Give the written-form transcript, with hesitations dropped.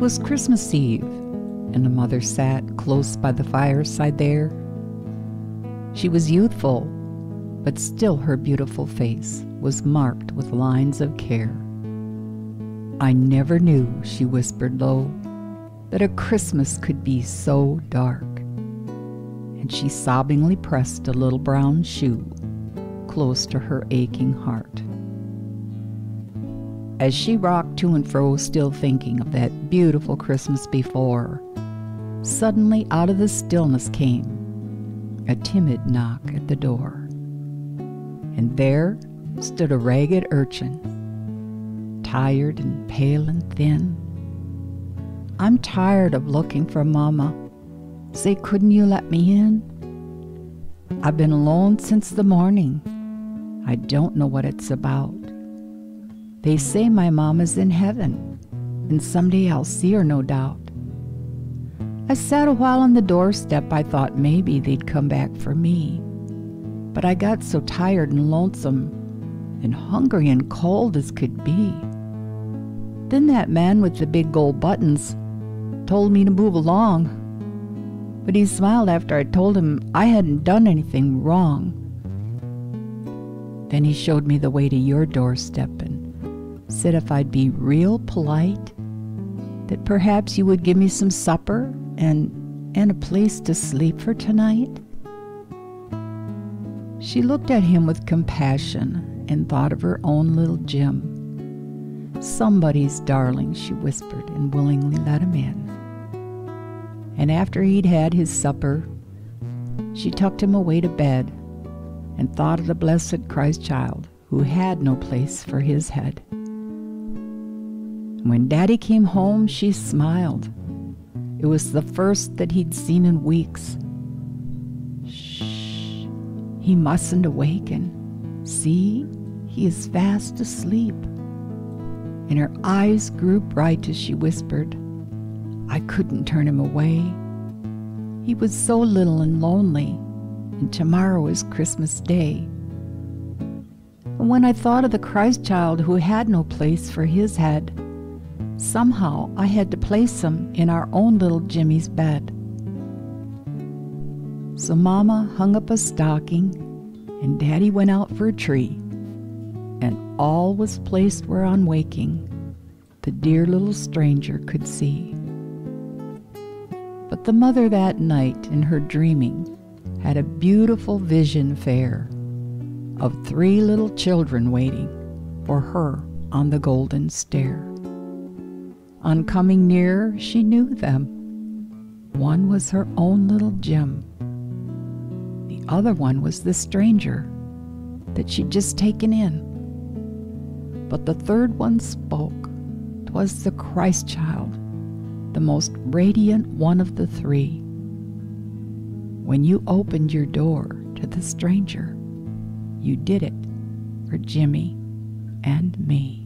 was Christmas Eve, and the mother sat close by the fireside there. She was youthful, but still her beautiful face was marked with lines of care. "I never knew," she whispered low, "that a Christmas could be so dark." And she sobbingly pressed a little brown shoe close to her aching heart. As she rocked to and fro, still thinking of that beautiful Christmas before, suddenly out of the stillness came a timid knock at the door. And there stood a ragged urchin, tired and pale and thin. "I'm tired of looking for Momma. Say, couldn't you let me in? I've been alone since the morning. I don't know what it's about. They say my Mama's in heaven, and someday I'll see her, no doubt." I sat a while on the doorstep. I thought maybe they'd come back for me. But I got so tired and lonesome and hungry and cold as could be. Then that man with the big gold buttons told me to move along. But he smiled after I told him I hadn't done anything wrong. Then he showed me the way to your doorstep and said if I'd be real polite, that perhaps you would give me some supper and a place to sleep for tonight. She looked at him with compassion and thought of her own little Jim. "Somebody's darling," she whispered, and willingly let him in. And after he'd had his supper, she tucked him away to bed and thought of the blessed Christ child who had no place for his head. When Daddy came home, she smiled. It was the first that he'd seen in weeks. "Shh, he mustn't awaken. See, he is fast asleep." And her eyes grew bright as she whispered, "I couldn't turn him away. He was so little and lonely, and tomorrow is Christmas Day." And when I thought of the Christ child who had no place for his head, somehow I had to place him in our own little Jimmy's bed. So Mama hung up a stocking, and Daddy went out for a tree, and all was placed where on waking the dear little stranger could see. But the mother that night in her dreaming had a beautiful vision fair of 3 little children waiting for her on the golden stair. On coming near, she knew them. One was her own little Jim. The other one was the stranger that she'd just taken in. But the third one spoke. 'Twas the Christ child, the most radiant one of the 3. When you opened your door to the stranger, you did it for Jimmy and me.